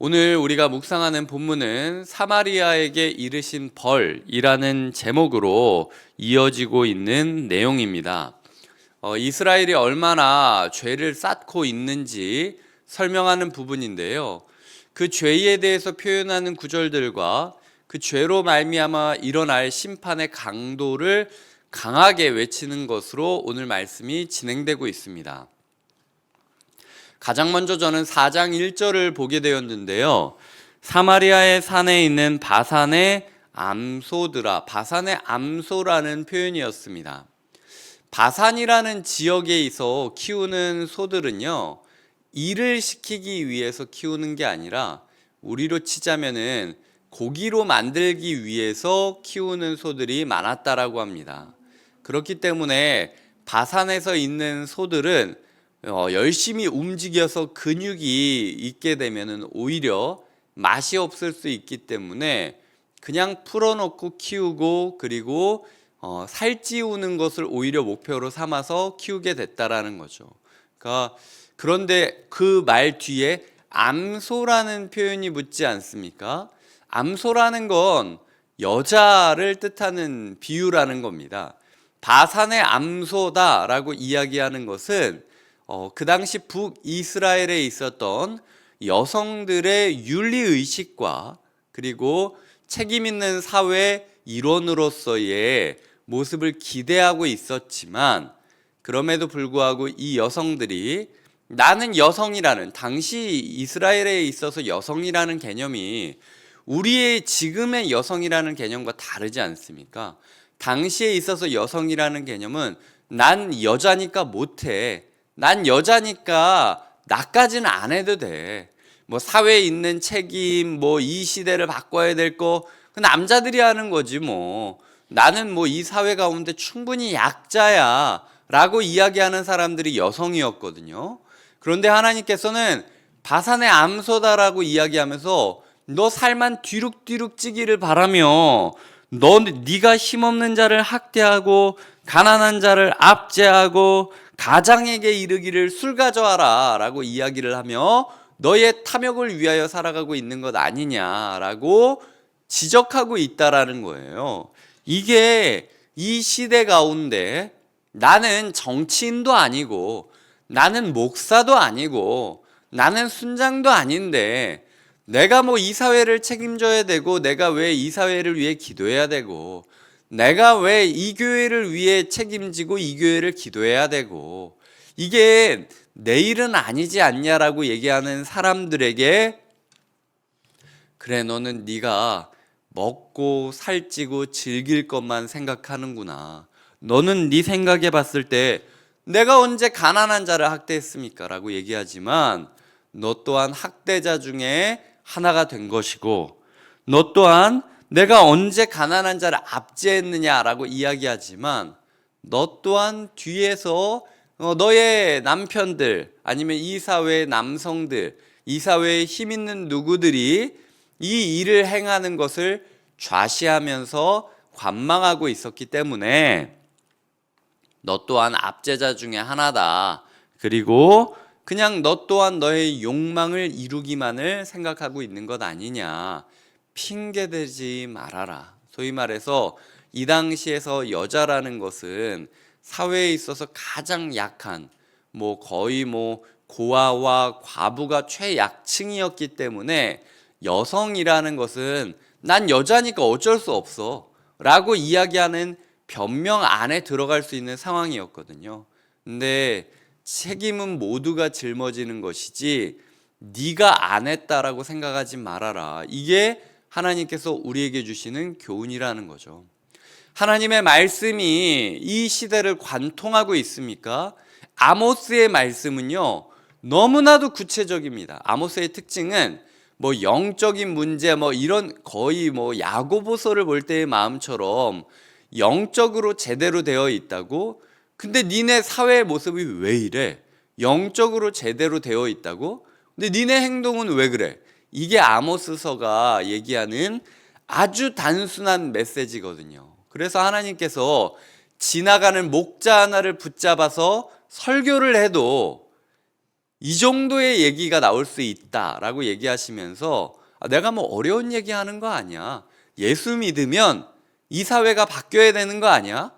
오늘 우리가 묵상하는 본문은 사마리아에게 이르신 벌이라는 제목으로 이어지고 있는 내용입니다. 이스라엘이 얼마나 죄를 쌓고 있는지 설명하는 부분인데요. 그 죄에 대해서 표현하는 구절들과 그 죄로 말미암아 일어날 심판의 강도를 강하게 외치는 것으로 오늘 말씀이 진행되고 있습니다. 가장 먼저 저는 4장 1절을 보게 되었는데요. 사마리아의 산에 있는 바산의 암소들아, 바산의 암소라는 표현이었습니다. 바산이라는 지역에서 키우는 소들은요, 일을 시키기 위해서 키우는 게 아니라 우리로 치자면은 고기로 만들기 위해서 키우는 소들이 많았다라고 합니다. 그렇기 때문에 바산에서 있는 소들은 열심히 움직여서 근육이 있게 되면은 오히려 맛이 없을 수 있기 때문에 그냥 풀어놓고 키우고 그리고 살찌우는 것을 오히려 목표로 삼아서 키우게 됐다라는 거죠. 그런데 그 말 뒤에 암소라는 표현이 붙지 않습니까? 암소라는 건 여자를 뜻하는 비유라는 겁니다. 바산의 암소다라고 이야기하는 것은 그 당시 북이스라엘에 있었던 여성들의 윤리의식과 그리고 책임 있는 사회 일원으로서의 모습을 기대하고 있었지만, 그럼에도 불구하고 이 여성들이 나는 여성이라는, 당시 이스라엘에 있어서 여성이라는 개념이 우리의 지금의 여성이라는 개념과 다르지 않습니까? 당시에 있어서 여성이라는 개념은 난 여자니까 못해, 난 여자니까 나까지는 안 해도 돼, 뭐 사회에 있는 책임, 뭐 이 시대를 바꿔야 될 거 그 남자들이 하는 거지, 뭐 나는 뭐 이 사회 가운데 충분히 약자야 라고 이야기하는 사람들이 여성이었거든요. 그런데 하나님께서는 바산의 암소다라고 이야기하면서 너 살만 뒤룩뒤룩 찌기를 바라며 네가 힘없는 자를 학대하고 가난한 자를 압제하고 가장에게 이르기를 술 가져와라 라고 이야기를 하며 너의 탐욕을 위하여 살아가고 있는 것 아니냐라고 지적하고 있다라는 거예요. 이게 이 시대 가운데 나는 정치인도 아니고 나는 목사도 아니고 나는 순장도 아닌데 내가 뭐 이 사회를 책임져야 되고 내가 왜 이 사회를 위해 기도해야 되고 내가 왜 이 교회를 위해 책임지고 이 교회를 기도해야 되고 이게 내 일은 아니지 않냐라고 얘기하는 사람들에게, 그래 너는 네가 먹고 살찌고 즐길 것만 생각하는구나, 너는 네 생각해 봤을 때 내가 언제 가난한 자를 학대했습니까? 라고 얘기하지만 너 또한 학대자 중에 하나가 된 것이고, 너 또한 내가 언제 가난한 자를 압제했느냐라고 이야기하지만 너 또한 뒤에서 너의 남편들 아니면 이 사회의 남성들, 이 사회에 힘 있는 누구들이 이 일을 행하는 것을 좌시하면서 관망하고 있었기 때문에 너 또한 압제자 중에 하나다. 그리고 그냥 너 또한 너의 욕망을 이루기만을 생각하고 있는 것 아니냐. 핑계대지 말아라. 소위 말해서 이 당시에서 여자라는 것은 사회에 있어서 가장 약한, 뭐 거의 뭐 고아와 과부가 최약층이었기 때문에 여성이라는 것은 난 여자니까 어쩔 수 없어 라고 이야기하는 변명 안에 들어갈 수 있는 상황이었거든요. 근데 책임은 모두가 짊어지는 것이지 네가 안 했다라고 생각하지 말아라. 이게 하나님께서 우리에게 주시는 교훈이라는 거죠. 하나님의 말씀이 이 시대를 관통하고 있습니까? 아모스의 말씀은요, 너무나도 구체적입니다. 아모스의 특징은 뭐 영적인 문제, 뭐 이런 거의 뭐 야고보서를 볼 때의 마음처럼 영적으로 제대로 되어 있다고? 근데 니네 사회의 모습이 왜 이래? 영적으로 제대로 되어 있다고? 근데 니네 행동은 왜 그래? 이게 아모스서가 얘기하는 아주 단순한 메시지거든요. 그래서 하나님께서 지나가는 목자 하나를 붙잡아서 설교를 해도 이 정도의 얘기가 나올 수 있다라고 얘기하시면서 내가 뭐 어려운 얘기하는 거 아니야. 예수 믿으면 이 사회가 바뀌어야 되는 거 아니야?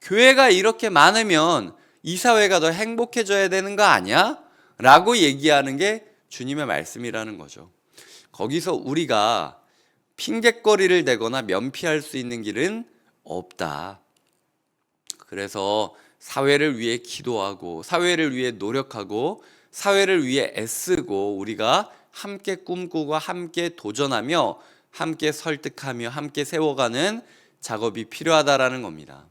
교회가 이렇게 많으면 이 사회가 더 행복해져야 되는 거 아니야? 라고 얘기하는 게 주님의 말씀이라는 거죠. 거기서 우리가 핑곗거리를 대거나 면피할 수 있는 길은 없다. 그래서 사회를 위해 기도하고 사회를 위해 노력하고 사회를 위해 애쓰고 우리가 함께 꿈꾸고 함께 도전하며 함께 설득하며 함께 세워가는 작업이 필요하다라는 겁니다.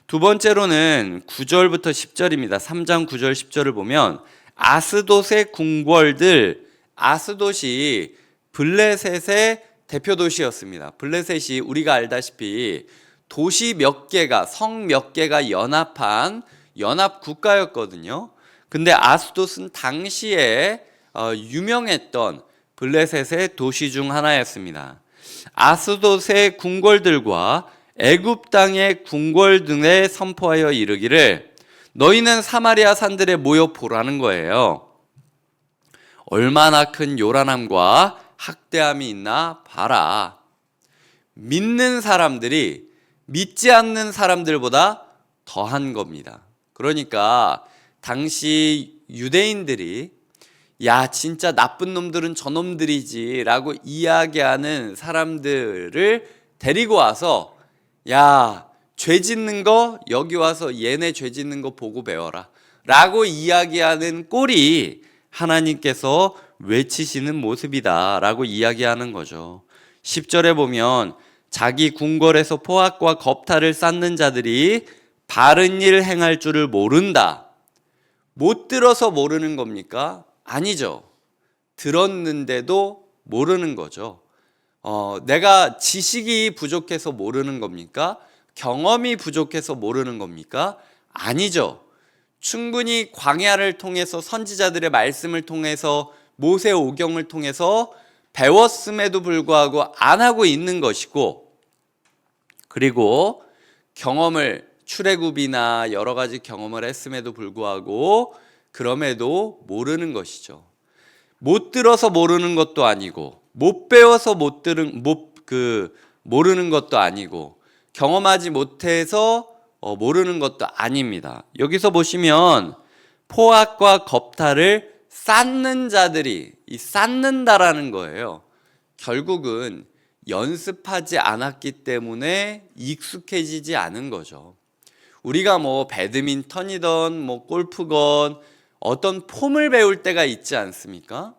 두 번째로는 9절부터 10절입니다. 3장 9절 10절을 보면 아스돗의 궁궐들, 아스돗이 블레셋의 대표 도시였습니다. 블레셋이 우리가 알다시피 도시 몇 개가, 성 몇 개가 연합한 연합 국가였거든요. 근데 아스돗은 당시에 유명했던 블레셋의 도시 중 하나였습니다. 아스돗의 궁궐들과 애굽 땅의 궁궐 등에 선포하여 이르기를 너희는 사마리아 산들에 모여 보라는 거예요. 얼마나 큰 요란함과 학대함이 있나 봐라. 믿는 사람들이 믿지 않는 사람들보다 더한 겁니다. 그러니까 당시 유대인들이 야 진짜 나쁜 놈들은 저놈들이지 라고 이야기하는 사람들을 데리고 와서 야 죄 짓는 거 여기 와서 얘네 죄 짓는 거 보고 배워라 라고 이야기하는 꼴이 하나님께서 외치시는 모습이다 라고 이야기하는 거죠. 10절에 보면 자기 궁궐에서 포악과 겁탈을 쌓는 자들이 바른 일 행할 줄을 모른다. 못 들어서 모르는 겁니까? 아니죠. 들었는데도 모르는 거죠. 내가 지식이 부족해서 모르는 겁니까? 경험이 부족해서 모르는 겁니까? 아니죠. 충분히 광야를 통해서 선지자들의 말씀을 통해서 모세 오경을 통해서 배웠음에도 불구하고 안 하고 있는 것이고, 그리고 경험을 출애굽이나 여러 가지 경험을 했음에도 불구하고 그럼에도 모르는 것이죠. 못 들어서 모르는 것도 아니고 못 배워서 모르는 것도 아니고 경험하지 못해서 모르는 것도 아닙니다. 여기서 보시면 포악과 겁탈을 쌓는 자들이 쌓는다라는 거예요. 결국은 연습하지 않았기 때문에 익숙해지지 않은 거죠. 우리가 뭐 배드민턴이든 뭐 골프건 어떤 폼을 배울 때가 있지 않습니까?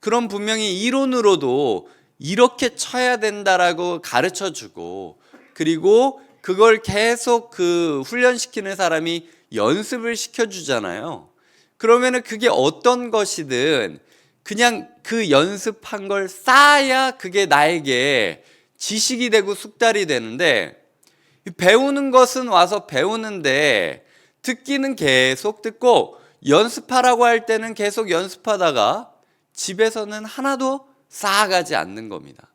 그럼 분명히 이론으로도 이렇게 쳐야 된다라고 가르쳐 주고, 그리고 그걸 계속 훈련시키는 사람이 연습을 시켜주잖아요. 그러면은 그게 어떤 것이든 그냥 그 연습한 걸 쌓아야 그게 나에게 지식이 되고 숙달이 되는데, 배우는 것은 와서 배우는데 듣기는 계속 듣고 연습하라고 할 때는 계속 연습하다가 집에서는 하나도 쌓아가지 않는 겁니다.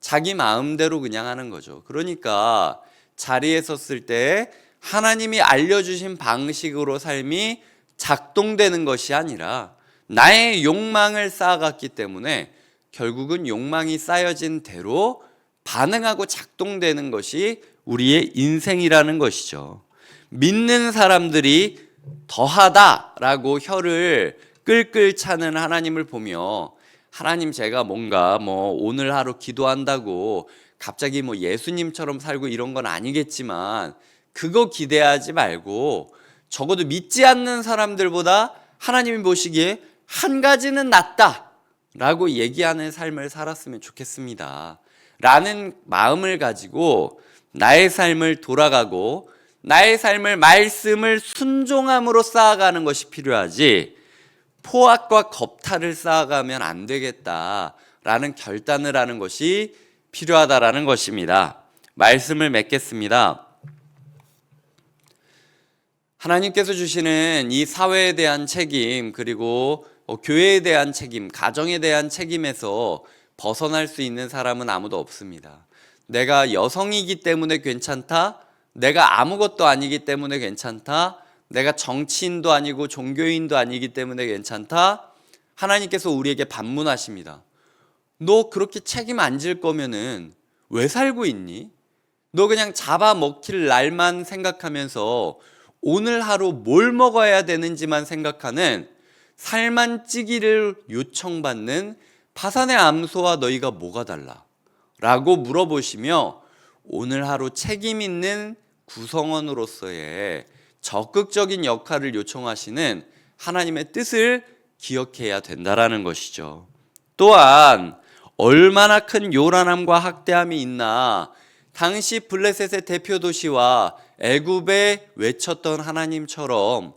자기 마음대로 그냥 하는 거죠. 그러니까 자리에 섰을 때 하나님이 알려주신 방식으로 삶이 작동되는 것이 아니라 나의 욕망을 쌓아갔기 때문에 결국은 욕망이 쌓여진 대로 반응하고 작동되는 것이 우리의 인생이라는 것이죠. 믿는 사람들이 더하다라고 혀를 끌끌 차는 하나님을 보며, 하나님 제가 뭔가 오늘 하루 기도한다고 갑자기 예수님처럼 살고 이런 건 아니겠지만 그거 기대하지 말고 적어도 믿지 않는 사람들보다 하나님이 보시기에 한 가지는 낫다 라고 얘기하는 삶을 살았으면 좋겠습니다 라는 마음을 가지고 나의 삶을 돌아가고 나의 삶을 말씀을 순종함으로 쌓아가는 것이 필요하지, 포악과 겁탈을 쌓아가면 안 되겠다라는 결단을 하는 것이 필요하다라는 것입니다. 말씀을 맺겠습니다. 하나님께서 주시는 이 사회에 대한 책임, 그리고 교회에 대한 책임, 가정에 대한 책임에서 벗어날 수 있는 사람은 아무도 없습니다. 내가 여성이기 때문에 괜찮다, 내가 아무것도 아니기 때문에 괜찮다, 내가 정치인도 아니고 종교인도 아니기 때문에 괜찮다, 하나님께서 우리에게 반문하십니다. 너 그렇게 책임 안 질 거면은 왜 살고 있니? 너 그냥 잡아먹힐 날만 생각하면서 오늘 하루 뭘 먹어야 되는지만 생각하는 살만 찌기를 요청받는 파산의 암소와 너희가 뭐가 달라? 라고 물어보시며 오늘 하루 책임 있는 구성원으로서의 적극적인 역할을 요청하시는 하나님의 뜻을 기억해야 된다라는 것이죠. 또한 얼마나 큰 요란함과 학대함이 있나, 당시 블레셋의 대표 도시와 애굽에 외쳤던 하나님처럼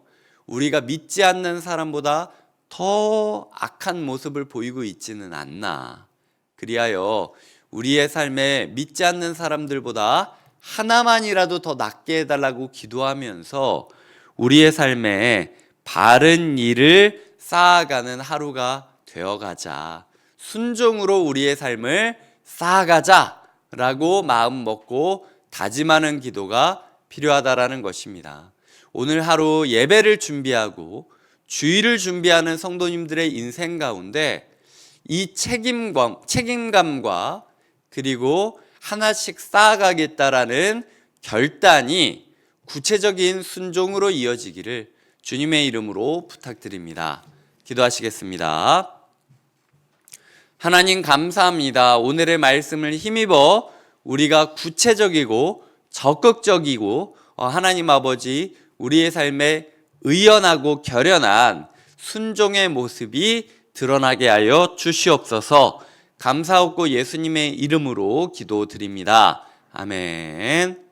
우리가 믿지 않는 사람보다 더 악한 모습을 보이고 있지는 않나. 그리하여 우리의 삶에 믿지 않는 사람들보다 하나만이라도 더 낫게 해달라고 기도하면서 우리의 삶에 바른 일을 쌓아가는 하루가 되어가자, 순종으로 우리의 삶을 쌓아가자 라고 마음 먹고 다짐하는 기도가 필요하다라는 것입니다. 오늘 하루 예배를 준비하고 주일을 준비하는 성도님들의 인생 가운데 이 책임감과 그리고 하나씩 쌓아가겠다라는 결단이 구체적인 순종으로 이어지기를 주님의 이름으로 부탁드립니다. 기도하시겠습니다. 하나님 감사합니다. 오늘의 말씀을 힘입어 우리가 구체적이고 적극적이고 하나님 아버지 우리의 삶에 의연하고 결연한 순종의 모습이 드러나게 하여 주시옵소서. 감사하고 예수님의 이름으로 기도드립니다. 아멘.